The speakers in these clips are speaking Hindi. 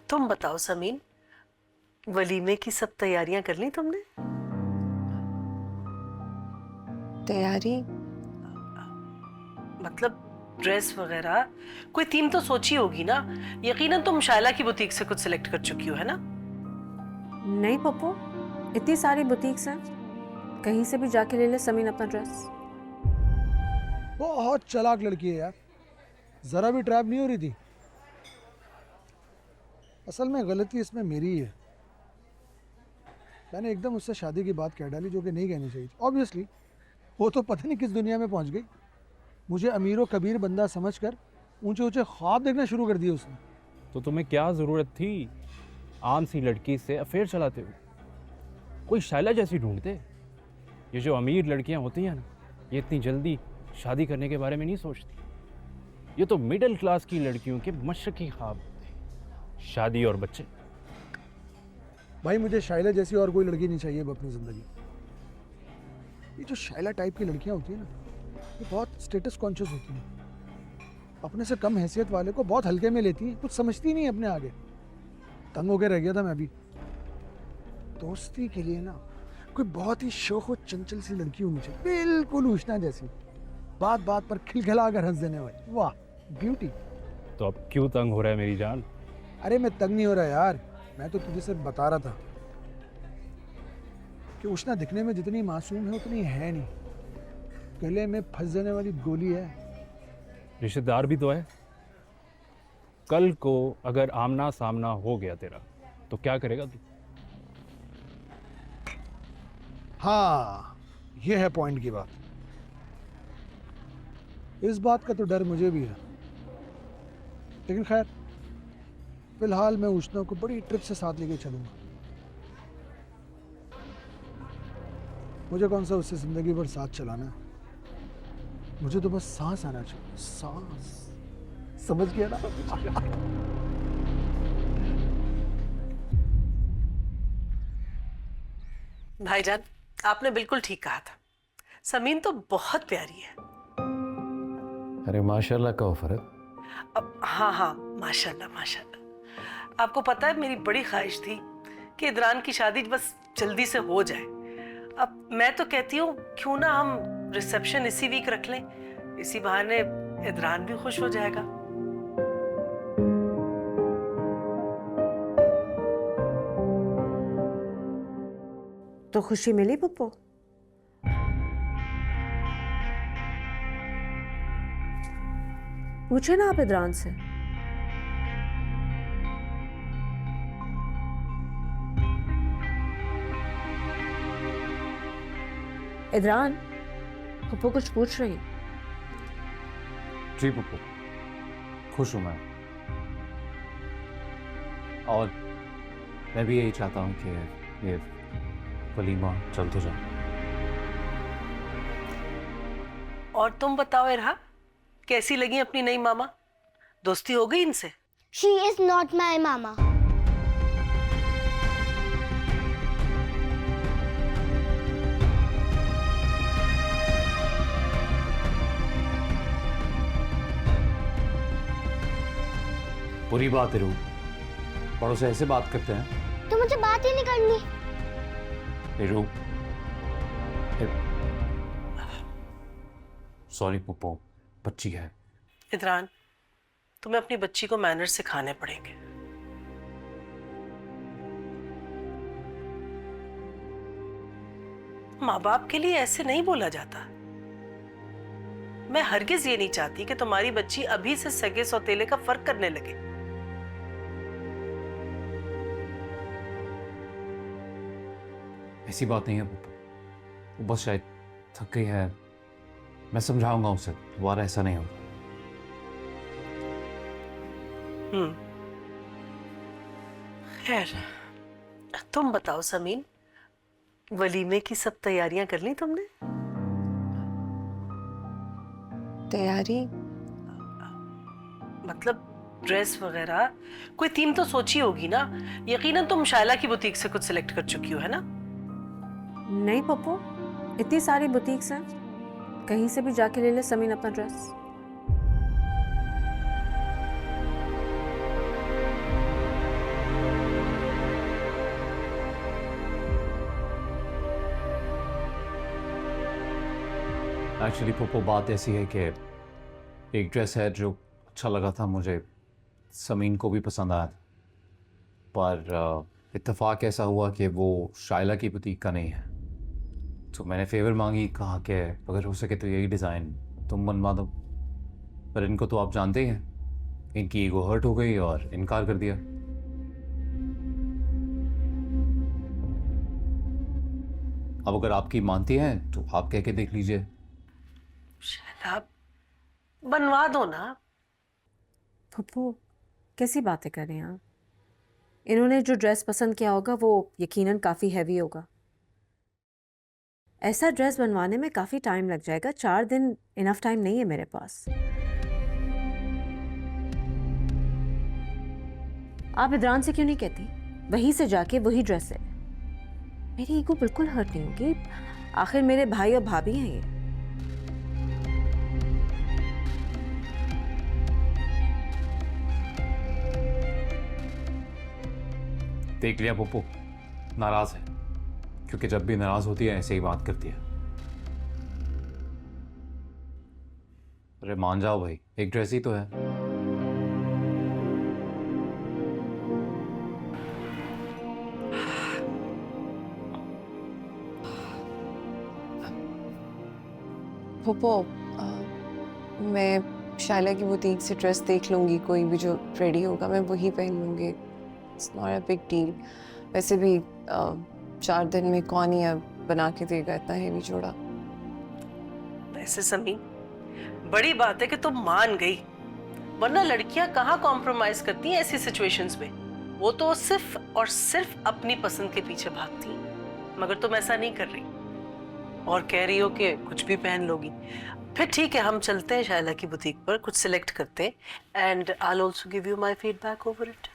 तुम बताओ समीन, वलीमे की सब तैयारियां कर ली तुमने? तैयारी? मतलब ड्रेस वगैरह, कोई थीम तो सोची होगी ना। यकीनन तुम शायला की बुटीक से कुछ सिलेक्ट कर चुकी हो, है ना? नहीं पप्पू, इतनी सारी बुटीक्स हैं, कहीं से भी जाके ले ले समीन अपना ड्रेस। बहुत चालाक लड़की है यार, जरा भी ट्रैप नहीं हो रही थी। असल में गलती इसमें मेरी ही है। मैंने एकदम उससे शादी की बात कह डाली जो कि नहीं कहनी चाहिए थी। ऑब्वियसली वो तो पता नहीं किस दुनिया में पहुंच गई। मुझे अमीर व कबीर बंदा समझकर ऊंचे ऊंचे ख्वाब देखना शुरू कर दिए उसने। तो तुम्हें क्या ज़रूरत थी आम सी लड़की से अफेयर चलाते हो? कोई शायला जैसी ढूंढते। ये जो अमीर लड़कियां होती हैं ना, ये इतनी जल्दी शादी करने के बारे में नहीं सोचती। ये तो मिडिल क्लास की लड़कियों के मशरकी ख्वाब होते हैं, शादी और बच्चे। भाई मुझे शायला जैसी और कोई लड़की नहीं चाहिए अब अपनी ज़िंदगी। ये जो शायला टाइप की लड़कियां होती हैं ना, ये बहुत स्टेटस कॉन्शियस होती हैं। अपने से कम हैसियत वाले को बहुत हल्के में लेती हैं, कुछ समझती नहीं अपने आगे। तंग होकर रह गया था मैं भी। दोस्ती के लिए ना कोई बहुत ही शोख और चंचल सी लड़की होनी चाहिए, बिल्कुल उष्णा जैसी, बात बात पर खिलखिला कर हंस देने वाली। वाह ब्यूटी। तो अब क्यों तंग हो रहा है मेरी जान? अरे मैं तंग नहीं हो रहा यार, मैं तो तुझे सिर्फ बता रहा था कि उष्णा दिखने में जितनी मासूम है उतनी है नहीं। गले में फंस जाने वाली गोली है। रिश्तेदार भी तो है। कल को अगर आमना सामना हो गया तेरा, तो क्या करेगा तू? हाँ ये है पॉइंट की बात। इस बात का तो डर मुझे भी है, लेकिन खैर फिलहाल मैं उष्णा को बड़ी ट्रिप से साथ लेके चलूंगा। मुझे कौन सा उससे जिंदगी भर साथ चलाना है, मुझे तो बस सांस आना चाहिए, सांस। समझ गया ना? भाईजान, आपने बिल्कुल ठीक कहा था। समीन तो बहुत प्यारी है। अरे माशाल्लाह कहो फरद। अब हाँ हाँ, माशाल्लाह माशाल्लाह। आपको पता है मेरी बड़ी ख्वाहिश थी कि इदरान की शादी बस जल्दी से हो जाए। अब मैं तो कहती हूँ क्यों ना हम रिसेप्शन इसी वीक रख लें, इसी बहाने इदरान भी खुश हो जाएगा। तो खुशी मिली पप्पू? पूछे ना आप इदरान से। इदरान, पप्पू कुछ पूछ रही। जी पप्पू, खुश हूँ मैं, और मैं भी यही चाहता हूँ कि ये वलीमा जल्द हो जाए। और तुम बताओ इरहा, कैसी लगी अपनी नई मामा? दोस्ती हो गई इनसे? She is not my mama. बुरी बात है रूह, बड़ों से ऐसे बात करते हैं। तो मुझे बात ही नहीं करनी। सॉरी पप्पू, बच्ची है। इदरान, तुम्हें अपनी बच्ची को मैनर्स सिखाने पड़ेंगे। माँ बाप के लिए ऐसे नहीं बोला जाता। मैं हरगिज ये नहीं चाहती कि तुम्हारी बच्ची अभी से सगे सौतेले का फर्क करने लगे। ऐसी बात नहीं है पप्पू, वो बस शायद थक गई है। मैं समझाऊंगा उसे, दोबारा ऐसा नहीं होगा। खैर, तुम बताओ समीन, वलीमे की सब तैयारियां कर ली तुमने? तैयारी? मतलब ड्रेस वगैरह, कोई थीम तो सोची होगी ना। यकीनन तुम शायला की बुटीक से कुछ सिलेक्ट कर चुकी हो, है ना? नहीं पप्पू, इतनी सारी बुटीक्स हैं, कहीं से भी जाके ले ले समीन अपना ड्रेस। एक्चुअली पोपो बात ऐसी है कि एक ड्रेस है जो अच्छा लगा था मुझे, समीन को भी पसंद आया, पर इत्तेफाक ऐसा हुआ कि वो शाइला की बुटीक का नहीं है। तो मैंने फेवर मांगी, कहा कि अगर हो सके तो यही डिज़ाइन तुम बनवा दो, पर इनको तो आप जानते ही हैं, इनकी ईगो हर्ट हो गई और इनकार कर दिया। अब अगर आपकी मानती हैं तो आप कह के देख लीजिए। शायला बनवा दो ना। पप्पू कैसी बातें कर रहे हैं आप? इन्होंने जो ड्रेस पसंद किया होगा वो यकीनन काफ़ी हैवी होगा। ऐसा ड्रेस बनवाने में काफ़ी टाइम लग जाएगा। 4 दिन इनफ टाइम नहीं है मेरे पास। आप इदरान से क्यों नहीं कहती? वहीं से जाके वही ड्रेस है। मेरी ईगो बिल्कुल हर्ट नहीं होगी। आखिर मेरे भाई और भाभी हैं ये। देख लिया पोपो, नाराज है, क्योंकि जब भी नाराज होती है ऐसे ही बात करती है। अरे मान जाओ भाई, एक ड्रेस ही तो है। पोपो, मैं शाइला की बुटीक से ड्रेस देख लूँगी, कोई भी जो रेडी होगा मैं वही पहन लूँगी। It's not a big deal. वैसे भी 4 दिन में कौन ही अब बना के देगा इतना हेवी जोड़ा। वैसे समीन, बड़ी बात है कि तुम मान गई, वरना लड़कियां कहाँ कॉम्प्रोमाइज करती हैं ऐसी सिचुएशंस में। वो तो सिर्फ और सिर्फ अपनी पसंद के पीछे भागती हैं, मगर तुम ऐसा नहीं कर रही और कह रही हो कि कुछ भी पहन लोगी। फिर ठीक है, हम चलते हैं शाइला की बुटीक पर, कुछ सिलेक्ट करते हैं and I will also give you my feedback over it.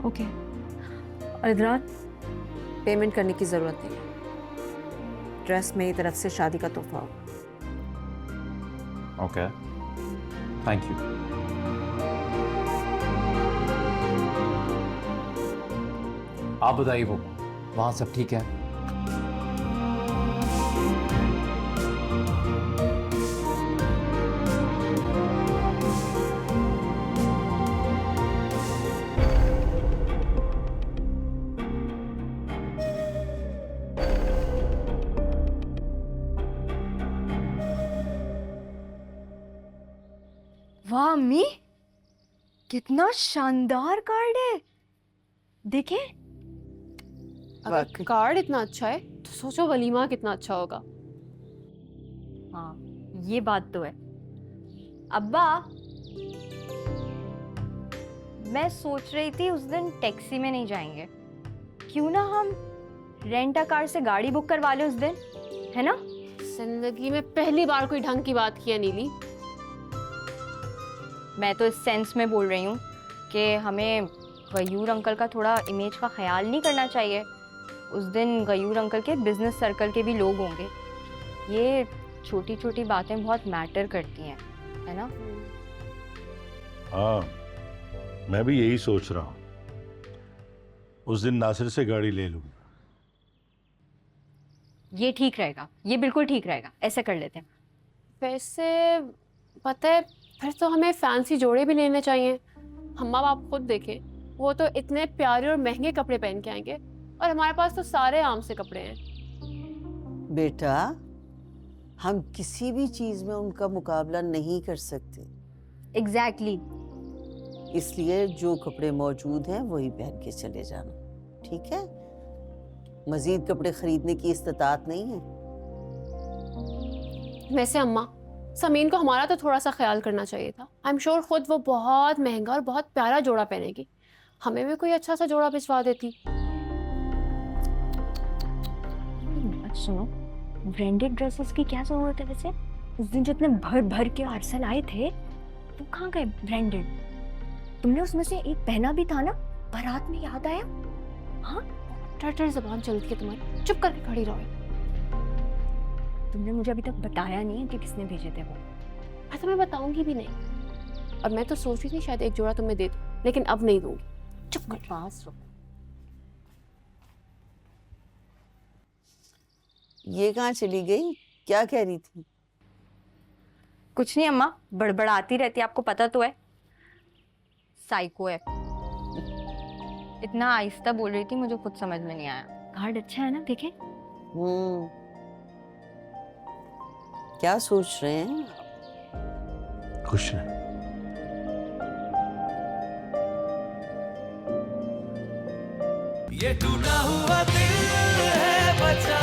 Okay. और इदरान, पेमेंट करने की ज़रूरत नहीं है। ड्रेस मेरी तरफ से शादी का तोहफा होगा। Okay, thank you. आप बताइए वो, वहाँ सब ठीक है? वाह अम्मी, कितना शानदार कार्ड है। देखें। अगर कार्ड इतना अच्छा है तो सोचो वलीमा कितना अच्छा होगा। हाँ, ये बात तो है। अब्बा, मैं सोच रही थी उस दिन टैक्सी में नहीं जाएंगे, क्यों ना हम रेंट अ कार से गाड़ी बुक करवा लें उस दिन, है ना? जिंदगी में पहली बार कोई ढंग की बात की है नीली। मैं तो इस सेंस में बोल रही हूँ कि हमें गयूर अंकल का थोड़ा इमेज का ख्याल नहीं करना चाहिए। उस दिन गयूर अंकल के बिजनेस सर्कल के भी लोग होंगे। ये छोटी छोटी बातें बहुत मैटर करती हैं, है ना? हाँ, मैं भी यही सोच रहा हूँ। उस दिन नासिर से गाड़ी ले लूंगा। ये ठीक रहेगा, ये बिल्कुल ठीक रहेगा, ऐसे कर लेते हैं। वैसे पता है, फिर तो हमें फैंसी जोड़े भी लेने चाहिए। अम्मा बाप खुद देखें, वो तो इतने प्यारे और महंगे कपड़े पहन के आएंगे और हमारे पास तो सारे आम से कपड़े हैं। बेटा, हम किसी भी चीज में उनका मुकाबला नहीं कर सकते। एग्जैक्टली। इसलिए जो कपड़े मौजूद हैं वही पहन के चले जाना, ठीक है? मजीद कपड़े खरीदने की इस्तात नहीं है। वैसे अम्मा, समीन को हमारा तो थोड़ा सा ख्याल करना चाहिए था। आई एम श्योर खुद वो बहुत महंगा और बहुत प्यारा जोड़ा पहनेगी। हमें भी कोई अच्छा सा जोड़ा भिजवा देती। सुनो, ब्रांडेड ड्रेसेस की क्या जरूरत है वैसे? उस दिन जितने भर भर के आर्सल आए थे, वो कहाँ गए ब्रांडेड? तुमने उसमें से एक पहना भी था ना, बारात में, याद आया? हाँ, टर ज़बान चलती है तुम्हारी, चुप करके खड़ी रहो। तुमने मुझे अभी तक बताया नहीं है कि किसने भेजे थे वो। मैं तुम्हें बताऊंगी भी नहीं। और मैं तो सोच रही थी शायद एक जोड़ा तुम्हें दे दूं, लेकिन अब नहीं दूंगी। चुप कर, पास रहो। ये कहाँ चली गई? क्या कह रही थी? कुछ नहीं अम्मा, बड़बड़ाती रहती है, आपको पता तो है, साइको है। इतना आहिस्ता बोल रही थी, मुझे खुद समझ में नहीं आया। कार्ड अच्छा है ना, देखें। क्या सोच रहे हैं? खुश है। ये टूटा हुआ दिल है बचा